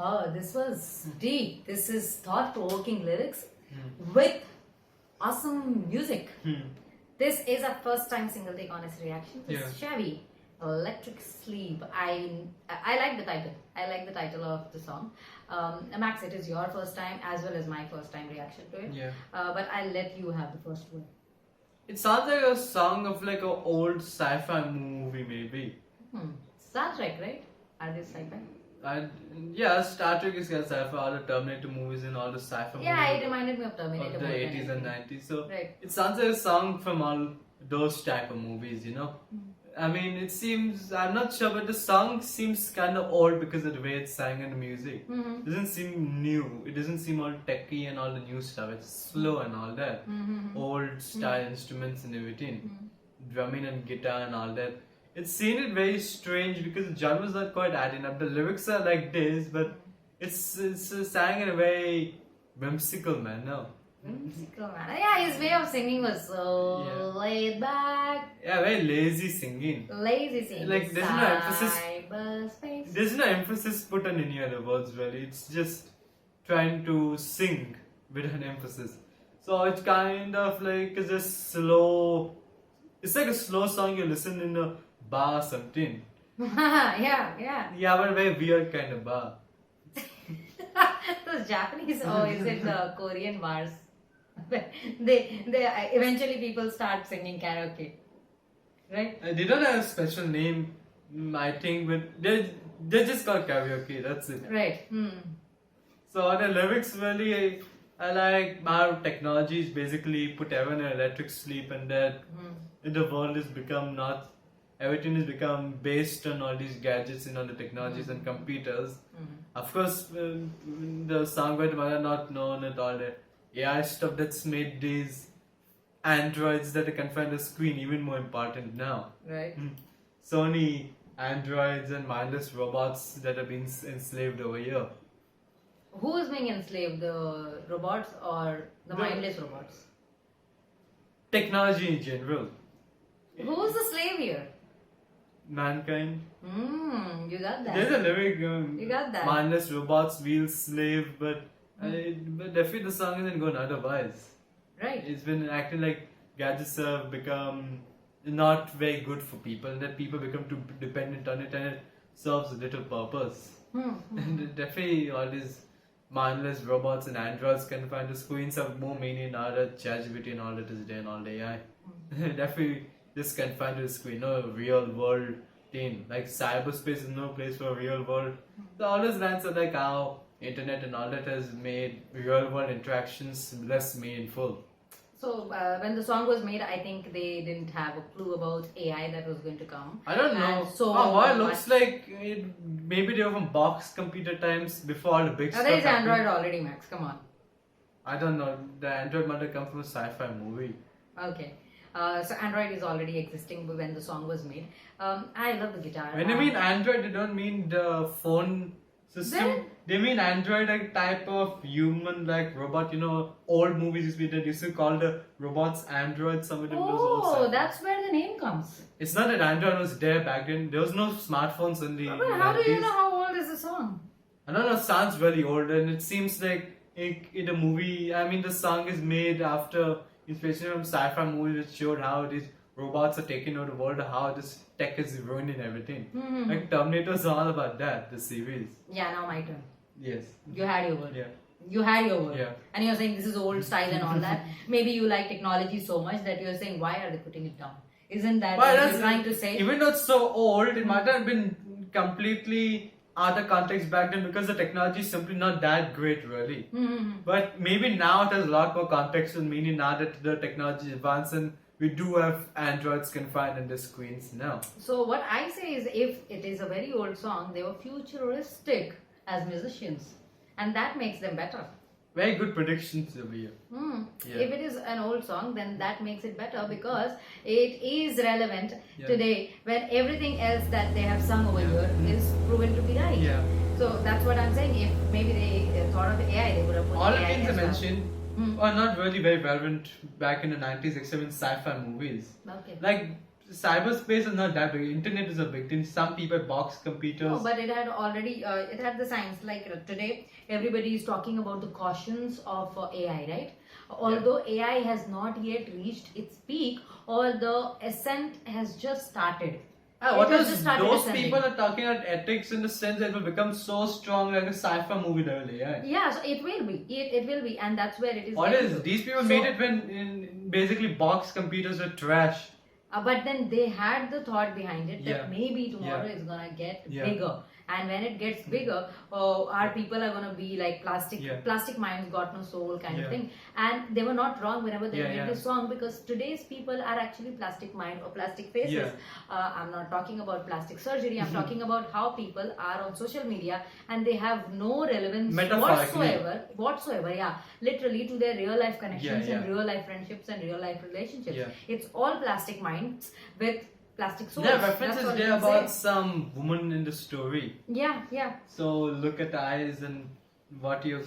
Oh, this was deep. This is thought-provoking lyrics with awesome music. This is our first time single take honest reaction. This is SHEAVY, Electric Sleep. I like the title. I like the title of the song. Max, it is your first time as well as my first time reaction to it. Yeah. But I'll let you have the first word. It sounds like a song of like an old sci-fi movie, maybe. Star Trek, right? Are they sci-fi? Yeah, Star Trek is sci-fi, all the Terminator movies and all the sci-fi Yeah, movies it reminded me of Terminator. of the more than 80s and anything. 90s. So Right. it sounds like a song from all those type of movies, you know. I mean, it seems, I'm not sure, but the song seems kind of old because of the way it's sang and the music. It doesn't seem new. It doesn't seem all techy and all the new stuff. It's slow and all that. Old style instruments and everything. Drumming and guitar and all that. It seemed very strange because the genres are quite adding up. The lyrics are like this, but it's sang in a very whimsical manner. Whimsical man. Yeah, his way of singing was so laid back. Yeah, very lazy singing. Lazy singing. Like, there's no emphasis. Cyberspace. There's no emphasis put on any other words really. It's just trying to sing with an emphasis. So it's kind of like it's just slow. It's like a slow song you listen in a bar or something. yeah. Yeah, but a very weird kind of bar. Those Japanese, or is it the Korean bars? they eventually people start singing karaoke, right? They don't have a special name, I think, but they just call karaoke. That's it. Right. So the lyrics really, I like how technology is basically put everyone in electric sleep, and that the world has become not. Everything has become based on all these gadgets and all the technologies and computers. Of course, the songwriter might have not known it all the AI stuff that's made these androids that can find the screen even more important now. Right. Sony androids and mindless robots that have been enslaved over here. Who is being enslaved? The robots or the mindless robots? Technology in general. Who's the slave here? Mankind. You got that. There's a lyric. You got that. Mindless robots, wheel slave, but definitely the song isn't going otherwise. Right. It's been acting like gadgets have become not very good for people, and that people become too dependent on it, and it serves a little purpose. And definitely all these mindless robots and androids can find the screens have more meaning now that ChatGPT and all that is there and all the AI. Definitely just confined to the screen, no real world thing. Like cyberspace is no place for real world. So all those lines are like how internet and all that has made real world interactions less meaningful. So when the song was made, I think they didn't have a clue about AI that was going to come. I don't know. And so it looks like maybe they were from box computer times before all the big stuff. There is happened. Android already, Max. Come on. I don't know. The Android might have come from a sci-fi movie. Okay. So Android is already existing when the song was made. I love the guitar. When they mean Android, they don't mean the phone system. Then? They mean Android, like type of human, like robot. You know, old movies used to call the robots androids. Some of them those old Oh, sci-fi. that's where the name comes. It's not that Android was there back then. There was no smartphones in the. But how do you 90s. know how old is the song? I don't know. It sounds really old, and it seems like in a movie. I mean, the song is made after inspiration from sci-fi movies which showed how these robots are taking over the world, how this tech is ruining everything. Like Terminator is all about that, the series. Yeah, now my turn. Yes. You had your word. Yeah. You had your word. Yeah. And you're saying this is old style and all that. Maybe you like technology so much that you're saying, why are they putting it down? Isn't that what you're trying to say? Even though it's so old, it might have been completely out of context back then because the technology is simply not that great, really. But maybe now it has a lot more context and meaning now that the technology is advanced and we do have androids confined in the screens now. So what I say is, if it is a very old song, they were futuristic as musicians, and that makes them better. Very good predictions over here. Yeah. If it is an old song, then that makes it better because it is relevant today when everything else that they have sung over here is proven to be right. Yeah. So that's what I'm saying. If maybe they thought of AI, they would have put All the AI things I as well. mentioned are not really very relevant back in the 90s except in sci-fi movies. Okay. Like cyberspace is not that big. Internet is a big thing. Some people box computers. No, but it had already, it had the science. Like today, everybody is talking about the cautions of AI, right? Although AI has not yet reached its peak, or the ascent has just started. What is those people are talking about ethics in the sense that it will become so strong like a sci-fi movie level AI. Yeah, so it will be. It will be, and that's where it is. What is these people made it when basically box computers were trash. But then they had the thought behind it that maybe tomorrow it's gonna get bigger, and when it gets bigger, our people are gonna be like plastic minds got no soul kind of thing. And they were not wrong whenever they made this song, because today's people are actually plastic mind or plastic faces. I'm not talking about plastic surgery. I'm talking about how people are on social media and they have no relevance whatsoever. Yeah, literally to their real life connections and real life friendships and real life relationships. It's all plastic minds with plastic souls. Yeah, references there about some woman in the story. Yeah. So look at the eyes and what you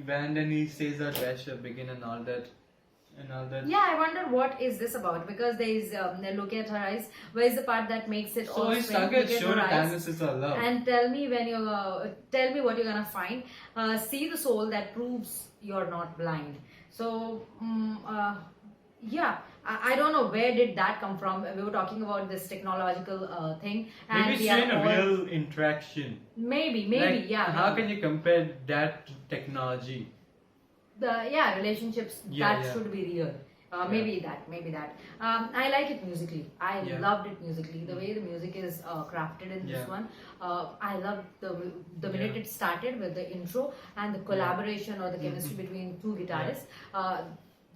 when then he says that where should begin and all that. Yeah, I wonder what is this about, because there is look at her eyes. Where is the part that makes it all he's stuck at show the diagnosis of love. And tell me when you tell me what you're gonna find. See the soul that proves you're not blind. So I don't know where did that come from. We were talking about this technological thing, and maybe it's in a real interaction. Maybe, like, how can you compare that to technology? Relationships should be real. Maybe that. I like it musically. I loved it musically. The way the music is crafted in this one. I loved the minute it started with the intro and the collaboration or the chemistry between two guitarists.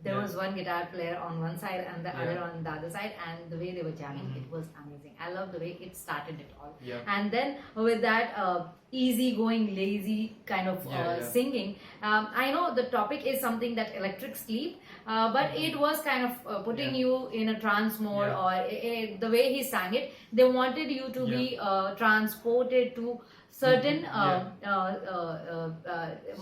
There was one guitar player on one side and the other on the other side, and the way they were jamming, it was amazing. I love the way it started it all. And then with that easygoing, lazy kind of singing, I know the topic is something that electric sleep, but it was kind of putting you in a trance mode, or the way he sang it, they wanted you to be transported to certain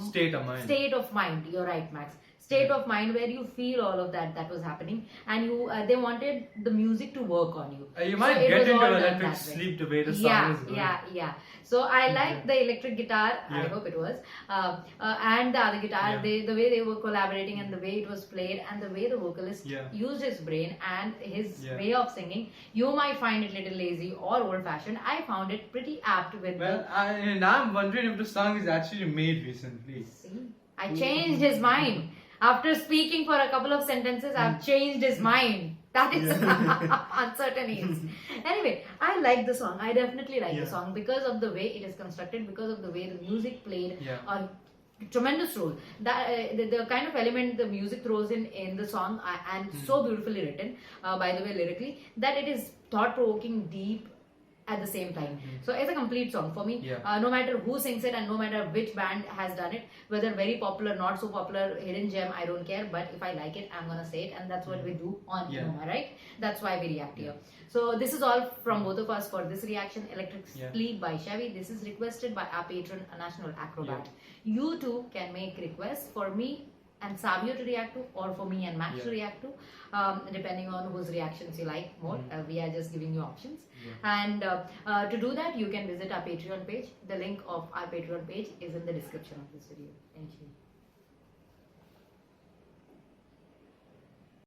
state of mind. You're right, Max. State of mind where you feel all of that was happening, and you they wanted the music to work on you. You might get into electric sleep the way the song is going. Yeah. So I like the electric guitar. I hope it was, and the other guitar. The way they were collaborating and the way it was played and the way the vocalist used his brain and his way of singing. You might find it little lazy or old-fashioned. I found it pretty apt with. Well, I'm wondering if the song is actually made recently. See, I changed his mind. After speaking for a couple of sentences, I've changed his mind. That is uncertain. Anyway, I like the song. I definitely like the song because of the way it is constructed, because of the way the music played a tremendous role. That the kind of element the music throws in the song, and so beautifully written, by the way, lyrically, that it is thought-provoking, deep, at the same time. So it's a complete song for me. No matter who sings it and no matter which band has done it, whether very popular, not so popular, hidden gem, I don't care. But if I like it, I'm gonna say it, and that's what we do on Innova, right? That's why we react here. So this is all from both of us for this reaction, Electric Sleep by SHEAVY. This is requested by our patron, a National Acrobat. You too can make requests for me and Savio to react to, or for me and Max to react to, depending on whose reactions you like more. We are just giving you options. And to do that, you can visit our Patreon page. The link of our Patreon page is in the description of this video. Thank you.